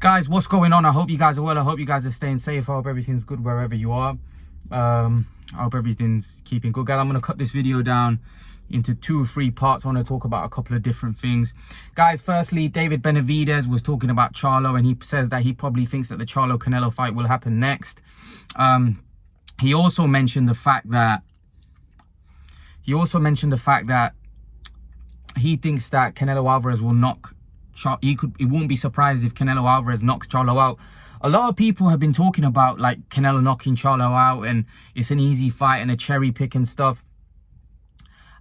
Guys, what's going on? I hope you guys are well. I hope you guys are staying safe. I hope everything's good wherever you are. I hope everything's keeping good. Guys, I'm going to cut this video down into 2 or 3 parts. I want to talk about a couple of different things. Guys, firstly, David Benavidez was talking about Charlo, and he says that he probably thinks that the Charlo-Canelo fight will happen next. He also mentioned the fact that he thinks that Canelo Álvarez will knock he won't be surprised if Canelo Álvarez knocks Charlo out. A lot of people have been talking about like Canelo knocking Charlo out and it's an easy fight and a cherry pick and stuff.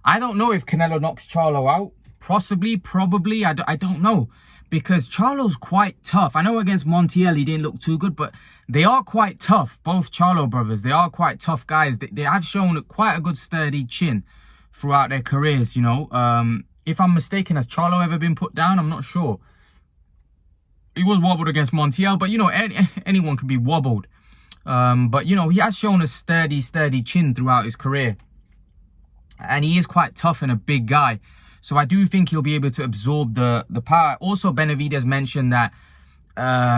I don't know if Canelo knocks Charlo out. Possibly, probably, I don't know. Because Charlo's quite tough. I know against Montiel he didn't look too good, but they are quite tough. Both Charlo brothers, they are quite tough guys. They have shown quite a good sturdy chin throughout their careers, you know. If I'm mistaken, has Charlo ever been put down? I'm not sure. He was wobbled against Montiel, but, you know, anyone can be wobbled. But, you know, he has shown a sturdy chin throughout his career. And he is quite tough and a big guy. So I do think he'll be able to absorb the power. Also, Benavidez mentioned that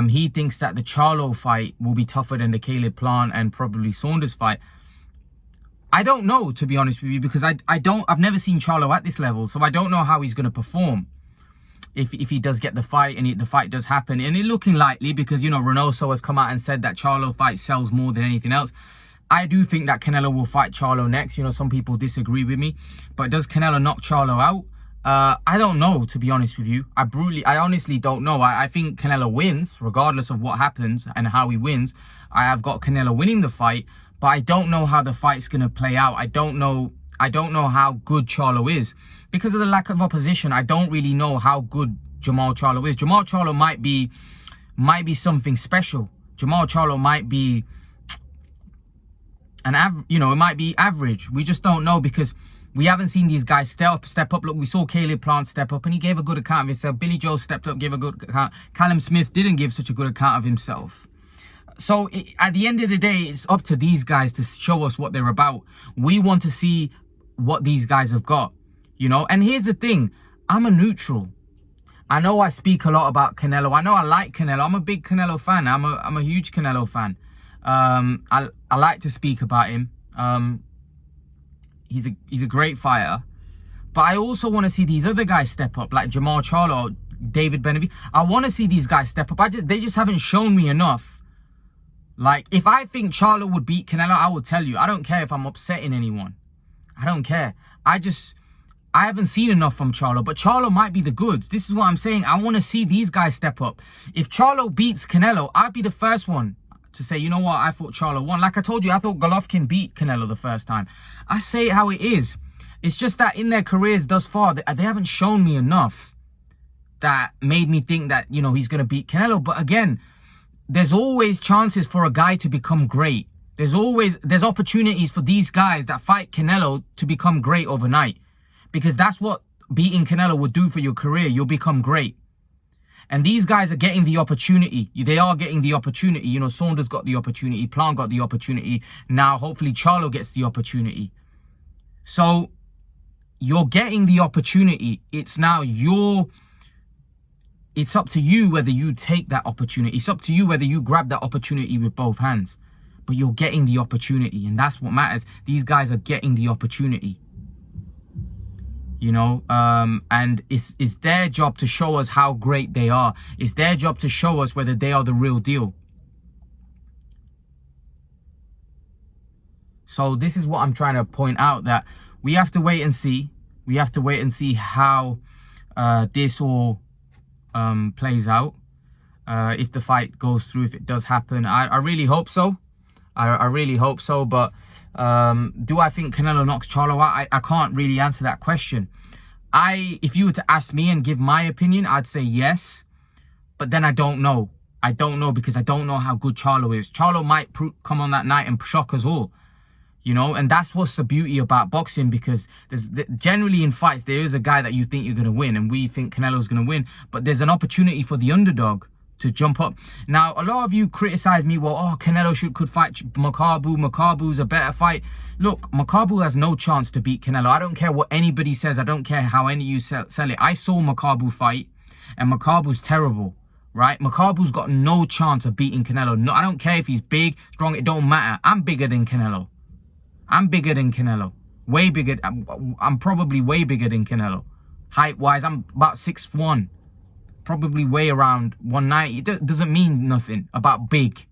he thinks that the Charlo fight will be tougher than the Caleb Plant and probably Saunders fight. I don't know, to be honest with you, because I've never seen Charlo at this level, so I don't know how he's going to perform if he does get the fight and the fight does happen. And it's looking likely because, you know, Reynoso has come out and said that Charlo fight sells more than anything else. I do think that Canelo will fight Charlo next. You know, some people disagree with me, but does Canelo knock Charlo out? I don't know, to be honest with you. I honestly don't know. I think Canelo wins, regardless of what happens and how he wins. I have got Canelo winning the fight. But I don't know how the fight's going to play out. I don't know how good Charlo is. Because of the lack of opposition, I don't really know how good Jermall Charlo is. Jermall Charlo might be something special. Jermall Charlo might be it might be average. We just don't know because we haven't seen these guys step up. Look, we saw Caleb Plant step up and he gave a good account of himself. Billy Joe stepped up, gave a good account. Callum Smith didn't give such a good account of himself. So at the end of the day, it's up to these guys to show us what they're about. We want to see what these guys have got, you know. And here's the thing. I'm a neutral. I know I speak a lot about Canelo. I know I like Canelo. I'm a big Canelo fan. I'm a huge Canelo fan. I like to speak about him. He's a great fighter. But I also want to see these other guys step up, like Jermall Charlo, David Benavidez. I want to see these guys step up. They just haven't shown me enough. Like, if I think Charlo would beat Canelo, I will tell you. I don't care if I'm upsetting anyone. I don't care. I haven't seen enough from Charlo, but Charlo might be the goods. This is what I'm saying. I want to see these guys step up. If Charlo beats Canelo, I'd be the first one to say, you know what, I thought Charlo won. Like I told you, I thought Golovkin beat Canelo the first time. I say it how it is. It's just that in their careers thus far, they haven't shown me enough that made me think that, you know, he's going to beat Canelo. But again, there's always chances for a guy to become great. There's opportunities for these guys that fight Canelo to become great overnight. Because that's what beating Canelo would do for your career. You'll become great. And these guys are getting the opportunity. They are getting the opportunity. You know, Saunders got the opportunity. Plant got the opportunity. Now, hopefully, Charlo gets the opportunity. So, you're getting the opportunity. It's up to you whether you take that opportunity. It's up to you whether you grab that opportunity with both hands. But you're getting the opportunity, and that's what matters. These guys are getting the opportunity. You know, and it's their job to show us how great they are. It's their job to show us whether they are the real deal. So this is what I'm trying to point out, that we have to wait and see. We have to wait and see how this all plays out, if the fight goes through, if it does happen. I really hope so. I really hope so. But do I think Canelo knocks Charlo out? I can't really answer that question. If you were to ask me and give my opinion, I'd say yes. But then I don't know. I don't know because I don't know how good Charlo is. Charlo might come on that night and shock us all. You know, and that's what's the beauty about boxing, because generally in fights, there is a guy that you think you're going to win and we think Canelo's going to win. But there's an opportunity for the underdog to jump up. Now, a lot of you criticize me, well, oh, Canelo could fight Makabu. Makabu's a better fight. Look, Makabu has no chance to beat Canelo. I don't care what anybody says. I don't care how any of you sell it. I saw Makabu fight and Makabu's terrible. right? Makabu's got no chance of beating Canelo. No, I don't care if he's big, strong, it don't matter. I'm bigger than Canelo. I'm bigger than Canelo. Way bigger. I'm probably way bigger than Canelo. Height-wise, I'm about 6'1". Probably weigh around 190. It doesn't mean nothing about big.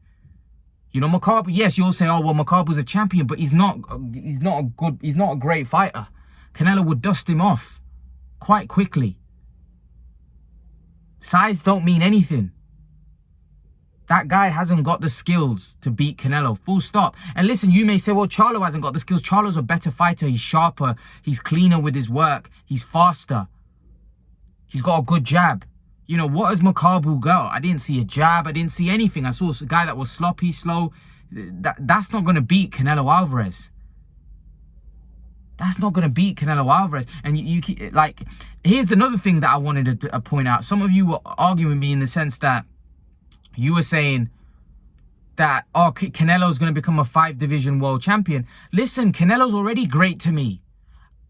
You know, Makabu, yes, you'll say, oh, well, Makabu's a champion, but he's not a great fighter. Canelo would dust him off quite quickly. Size don't mean anything. That guy hasn't got the skills to beat Canelo, full stop. And listen, you may say, well, Charlo hasn't got the skills. Charlo's a better fighter. He's sharper. He's cleaner with his work. He's faster. He's got a good jab. You know, what has Makabu got? I didn't see a jab. I didn't see anything. I saw a guy that was sloppy, slow. That's not going to beat Canelo Álvarez. That's not going to beat Canelo Álvarez. And you keep, like, here's another thing that I wanted to point out. Some of you were arguing with me in the sense that you were saying that, oh, Canelo's going to become a 5-division world champion. Listen, Canelo's already great to me.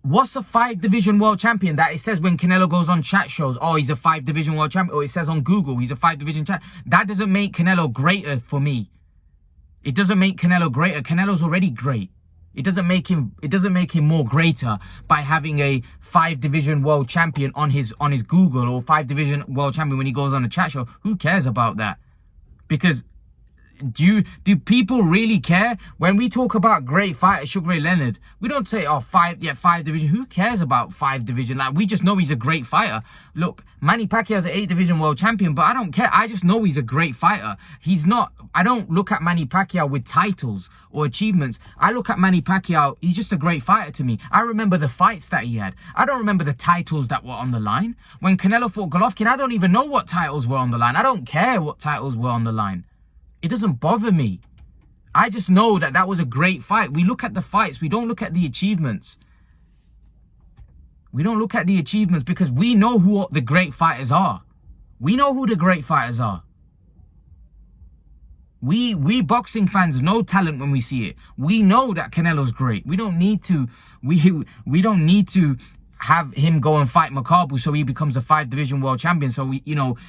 What's a 5-division world champion? That it says when Canelo goes on chat shows, oh, he's a 5-division world champion. Or it says on Google, he's a 5-division champion. That doesn't make Canelo greater for me. It doesn't make Canelo greater. Canelo's already great. It doesn't make him more greater by having a 5-division world champion on his Google, or 5-division world champion when he goes on a chat show. Who cares about that? Because do people really care? When we talk about great fighter Sugar Ray Leonard, we don't say, oh, 5-division. Who cares about 5-division? Like, we just know he's a great fighter. Look, Manny Pacquiao's an 8-division world champion, but I don't care. I just know he's a great fighter. He's not, I don't look at Manny Pacquiao with titles or achievements. I look at Manny Pacquiao, he's just a great fighter to me. I remember the fights that he had. I don't remember the titles that were on the line. When Canelo fought Golovkin, I don't even know what titles were on the line. I don't care what titles were on the line. It doesn't bother me. I just know that that was a great fight. We look at the fights. We don't look at the achievements. We don't look at the achievements because we know who the great fighters are. We know who the great fighters are. We boxing fans know talent when we see it. We know that Canelo's great. We don't need to. We don't need to have him go and fight Makabu so he becomes a 5-division world champion. So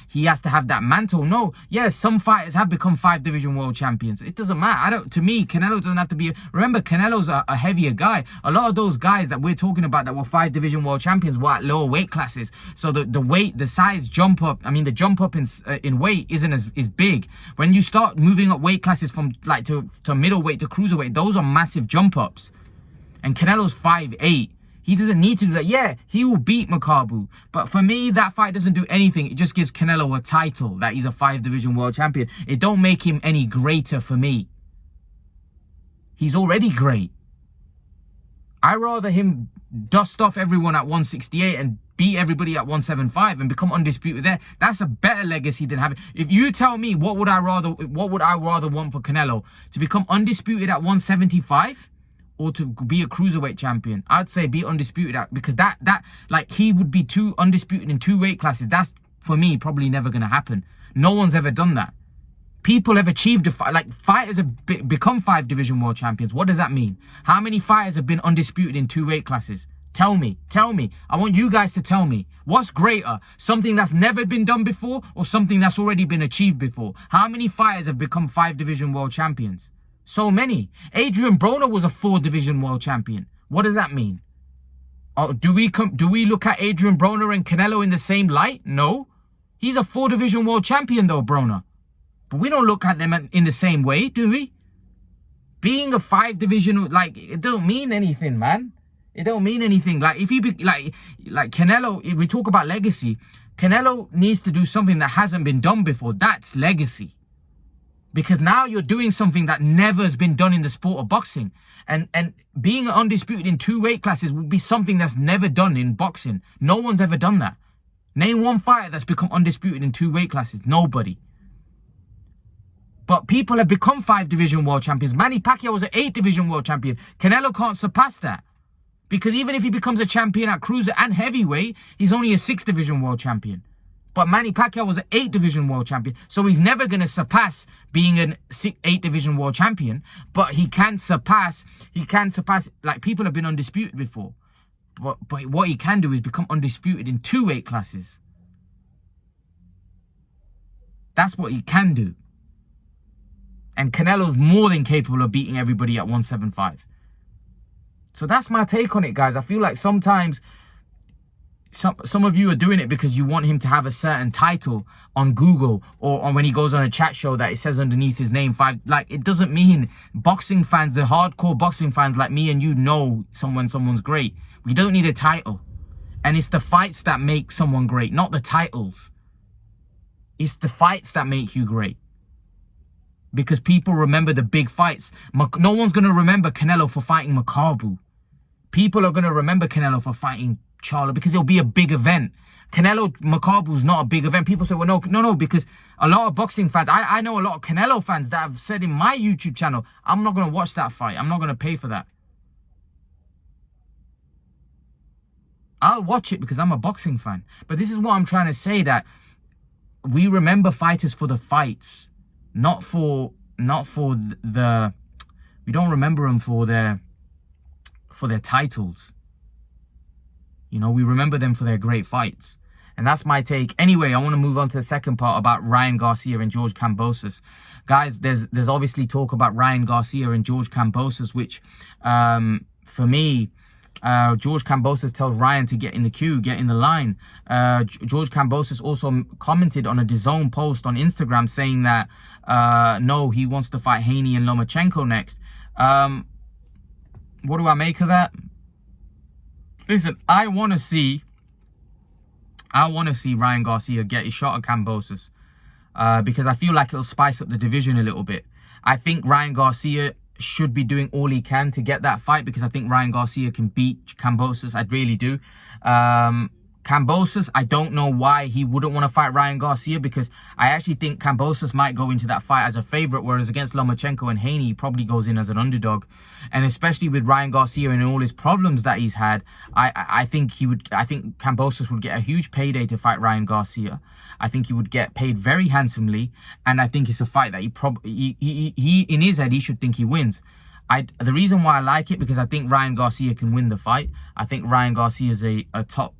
he has to have that mantle. No, yes, some fighters have become 5-division world champions. It doesn't matter. To me, Canelo doesn't have to be. Remember, Canelo's a heavier guy. A lot of those guys that we're talking about that were 5-division world champions were at lower weight classes. So the size jump up. I mean, the jump up in weight isn't as big. When you start moving up weight classes from like to middleweight to cruiserweight, those are massive jump ups. And Canelo's 5'8". He doesn't need to do that. Yeah, he will beat Makabu. But for me, that fight doesn't do anything. It just gives Canelo a title that he's a 5-division world champion. It don't make him any greater for me. He's already great. I'd rather him dust off everyone at 168 and beat everybody at 175 and become undisputed there. That's a better legacy than having. If you tell me what would I rather want for Canelo? To become undisputed at 175? Or to be a cruiserweight champion? I'd say be undisputed because that like he would be undisputed in 2 weight classes. That's, for me, probably never going to happen. No one's ever done that. People have achieved fighters have become 5-division world champions. What does that mean? How many fighters have been undisputed in 2 weight classes? Tell me. I want you guys to tell me. What's greater? Something that's never been done before or something that's already been achieved before? How many fighters have become 5-division world champions? So many. Adrian Broner was a 4-division world champion. What does that mean? Do we look at Adrian Broner and Canelo in the same light? No. He's a 4-division world champion though, Broner. But we don't look at them in the same way, do we? Being a 5-division, it don't mean anything, man. It don't mean anything. Like, if he be like Canelo, if we talk about legacy, Canelo needs to do something that hasn't been done before. That's legacy. Because now you're doing something that never has been done in the sport of boxing. And being undisputed in 2 weight classes would be something that's never done in boxing. No one's ever done that. Name one fighter that's become undisputed in 2 weight classes. Nobody. But people have become 5-division world champions. Manny Pacquiao was an 8-division world champion. Canelo can't surpass that. Because even if he becomes a champion at cruiser and heavyweight, he's only a 6-division world champion. But Manny Pacquiao was an 8-division world champion. So he's never going to surpass being an 8-division world champion. But he can surpass, like, people have been undisputed before. But what he can do is become undisputed in 2 weight classes. That's what he can do. And Canelo's more than capable of beating everybody at 175. So that's my take on it, guys. I feel like sometimes some of you are doing it because you want him to have a certain title on Google or when he goes on a chat show that it says underneath his name 5. Like, it doesn't mean boxing fans, the hardcore boxing fans like me and you know someone's great. We don't need a title. And it's the fights that make someone great, not the titles. It's the fights that make you great. Because people remember the big fights. No one's going to remember Canelo for fighting Makabu. People are going to remember Canelo for fighting Charlo because it'll be a big event. Canelo Makabu's not a big event. People say, well, no, because a lot of boxing fans, I know a lot of Canelo fans that have said in my YouTube channel, I'm not going to watch that fight. I'm not going to pay for that. I'll watch it because I'm a boxing fan. But this is what I'm trying to say, that we remember fighters for the fights. Not for the we don't remember them for their titles. You know, we remember them for their great fights. And that's my take. Anyway, I want to move on to the second part about Ryan Garcia and George Kambosos. Guys, there's obviously talk about Ryan Garcia and George Kambosos, which for me, George Kambosos tells Ryan to get in the queue, get in the line. George Kambosos also commented on a DAZN post on Instagram saying that no, he wants to fight Haney and Lomachenko next. What do I make of that? Listen, I want to see Ryan Garcia get his shot at Kambosos because I feel like it'll spice up the division a little bit. I think Ryan Garcia should be doing all he can to get that fight because I think Ryan Garcia can beat Kambosos. I really do. Kambosos, I don't know why he wouldn't want to fight Ryan Garcia because I actually think Kambosos might go into that fight as a favorite, whereas against Lomachenko and Haney, he probably goes in as an underdog. And especially with Ryan Garcia and all his problems that he's had, I think Kambosos would get a huge payday to fight Ryan Garcia. I think he would get paid very handsomely, and I think it's a fight that he in his head he should think he wins. The reason why I like it because I think Ryan Garcia can win the fight. I think Ryan Garcia is a top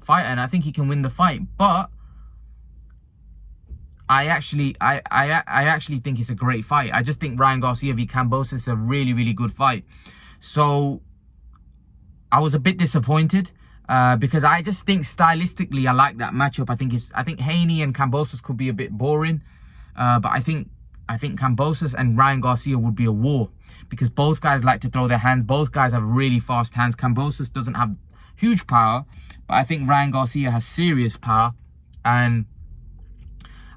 fighter, and I think he can win the fight. But I actually think it's a great fight. I just think Ryan Garcia v Kambosos is a really, really good fight. So I was a bit disappointed because I just think stylistically I like that matchup. I think Haney and Kambosos could be a bit boring, but I think Kambosos and Ryan Garcia would be a war because both guys like to throw their hands. Both guys have really fast hands. Kambosos doesn't have huge power, but I think Ryan Garcia has serious power, and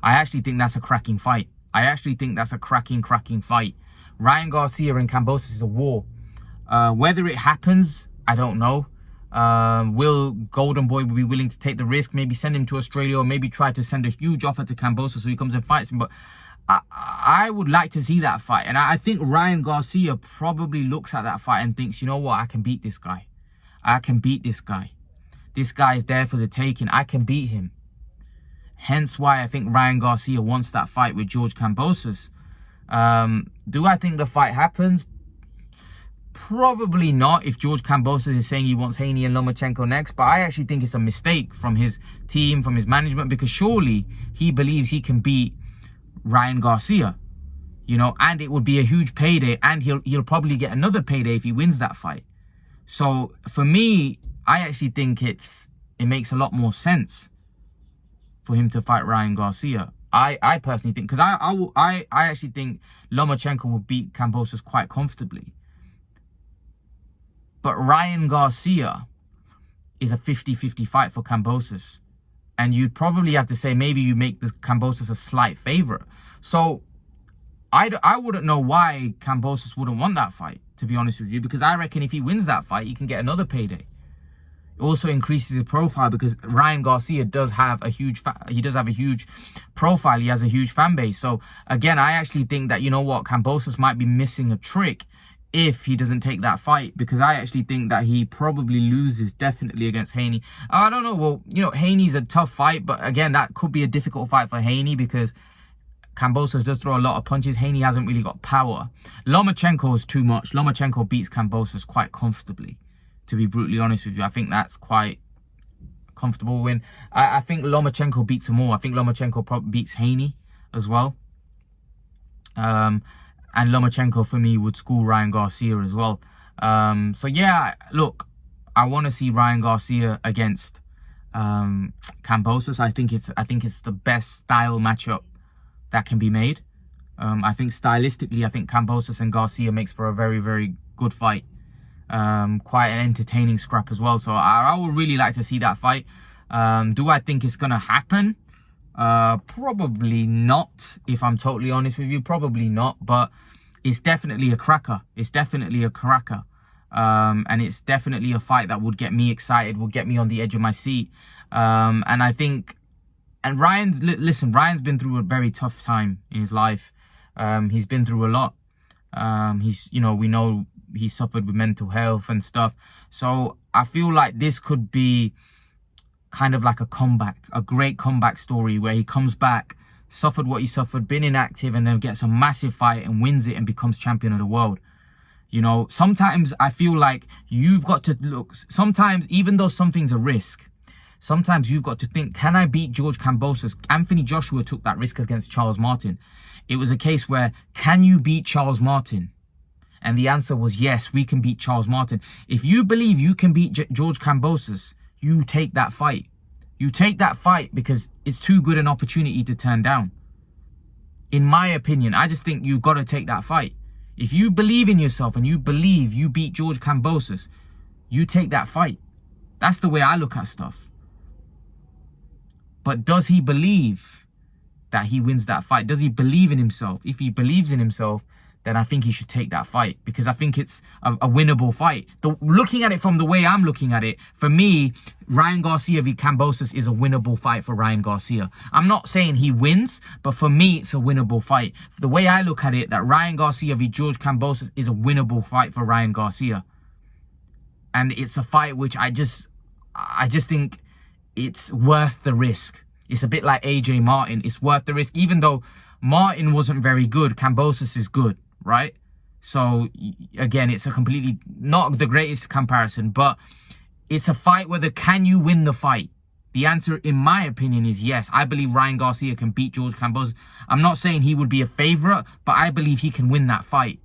I actually think that's a cracking fight. I actually think that's a cracking fight. Ryan Garcia and Cambosis is a war. Whether it happens, I don't know. Will Golden Boy be willing to take the risk, maybe send him to Australia, or maybe try to send a huge offer to Kambosos so he comes and fights him? But I would like to see that fight, and I think Ryan Garcia probably looks at that fight and thinks, you know what, I can beat this guy. I can beat this guy. This guy is there for the taking. I can beat him. Hence why I think Ryan Garcia wants that fight with George Kambosos. Do I think the fight happens? Probably not, if George Kambosos is saying he wants Haney and Lomachenko next. But I actually think it's a mistake from his team, from his management, because surely he believes he can beat Ryan Garcia, you know, and it would be a huge payday, and he'll probably get another payday if he wins that fight. So for me, I actually think it makes a lot more sense for him to fight Ryan Garcia. I personally think, because I actually think Lomachenko will beat Kambosos quite comfortably. But Ryan Garcia is a 50-50 fight for Kambosos. And you'd probably have to say maybe you make the Kambosos a slight favorite. So I wouldn't know why Kambosos wouldn't want that fight, to be honest with you, because I reckon if he wins that fight, he can get another payday. It also increases his profile because Ryan Garcia does have a huge profile. He has a huge fan base. So again, I actually think that, you know what, Kambosos might be missing a trick if he doesn't take that fight, because I actually think that he probably loses definitely against Haney. I don't know. Well, you know, Haney's a tough fight, but again, that could be a difficult fight for Haney because Kambosos does throw a lot of punches. Haney hasn't really got power. Lomachenko is too much. Lomachenko beats Kambosos quite comfortably, to be brutally honest with you. I think that's quite comfortable win. I think Lomachenko beats him all. I think Lomachenko probably beats Haney as well. And Lomachenko for me would school Ryan Garcia as well. So yeah, look, I want to see Ryan Garcia against Kambosos. I think it's the best style matchup that can be made. I think stylistically, I think Cambosis and Garcia makes for a very, very good fight. Quite an entertaining scrap as well. So I would really like to see that fight. Do I think it's gonna happen? Probably not, if I'm totally honest with you. Probably not, but it's definitely a cracker. It's definitely a cracker. And it's definitely a fight that would get me excited, would get me on the edge of my seat. And I think, and Ryan's been through a very tough time in his life. He's been through a lot. We know he suffered with mental health and stuff. So I feel like this could be kind of like a comeback, a great comeback story where he comes back, suffered what he suffered, been inactive, and then gets a massive fight and wins it and becomes champion of the world. You know, sometimes I feel like you've got to look, sometimes even though something's a risk, sometimes you've got to think, can I beat George Kambosos? Anthony Joshua took that risk against Charles Martin. It was a case where, can you beat Charles Martin? And the answer was yes, we can beat Charles Martin. If you believe you can beat George Kambosos, you take that fight. You take that fight because it's too good an opportunity to turn down. In my opinion, I just think you've got to take that fight. If you believe in yourself and you believe you beat George Kambosos, you take that fight. That's the way I look at stuff. But does he believe that he wins that fight? Does he believe in himself? If he believes in himself, then I think he should take that fight, because I think it's a winnable fight. Looking at it from the way I'm looking at it, for me, Ryan Garcia v Kambosos is a winnable fight for Ryan Garcia. I'm not saying he wins, but for me, it's a winnable fight. The way I look at it, that Ryan Garcia v George Kambosos is a winnable fight for Ryan Garcia. And it's a fight which I just think it's worth the risk. It's a bit like AJ Martin. It's worth the risk. Even though Martin wasn't very good, Cambosis is good, right? So again, it's a completely, not the greatest comparison, but it's a fight whether can you win the fight? The answer, in my opinion, is yes. I believe Ryan Garcia can beat George Kambosos. I'm not saying he would be a favorite, but I believe he can win that fight.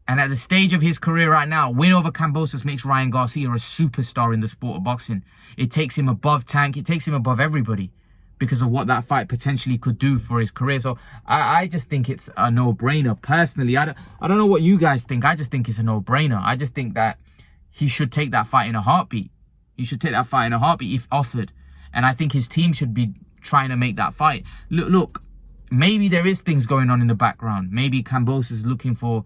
And at the stage of his career right now, win over Kambosos makes Ryan Garcia a superstar in the sport of boxing. It takes him above Tank. It takes him above everybody, because of what that fight potentially could do for his career. So I just think it's a no-brainer. Personally, I don't know what you guys think. I just think it's a no-brainer. I just think that he should take that fight in a heartbeat. He should take that fight in a heartbeat if offered. And I think his team should be trying to make that fight. Look, maybe there is things going on in the background. Maybe Kambosos is looking for...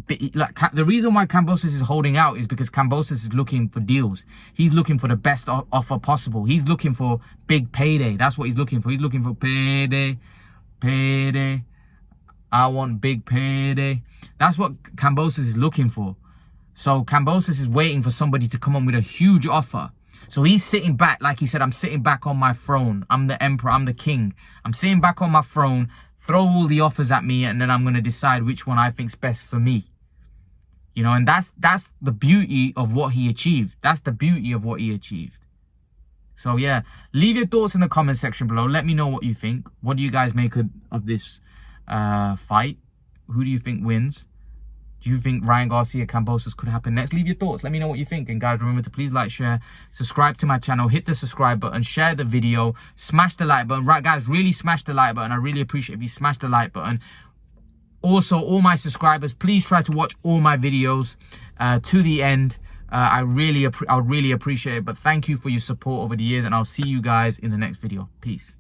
the reason why Cambosis is holding out is because Cambosis is looking for deals. He's looking for the best offer possible. He's looking for big payday. That's what he's looking for. He's looking for payday. I want big payday. That's what Cambosis is looking for. So Cambosis is waiting for somebody to come on with a huge offer. So he's sitting back, like he said, I'm sitting back on my throne. I'm the emperor, I'm the king. I'm sitting back on my throne. Throw all the offers at me, and then I'm going to decide which one I think's best for me. You know, and that's the beauty of what he achieved. That's the beauty of what he achieved. So yeah, leave your thoughts in the comment section below. Let me know what you think. What do you guys make of this fight? Who do you think wins? Do you think Ryan Garcia Kambosos could happen next? Leave your thoughts. Let me know what you think. And guys, remember to please like, share, subscribe to my channel, hit the subscribe button, share the video, smash the like button. Right, guys, really smash the like button. I really appreciate if you smash the like button. Also, all my subscribers, please try to watch all my videos to the end. I really appreciate it. But thank you for your support over the years, and I'll see you guys in the next video. Peace.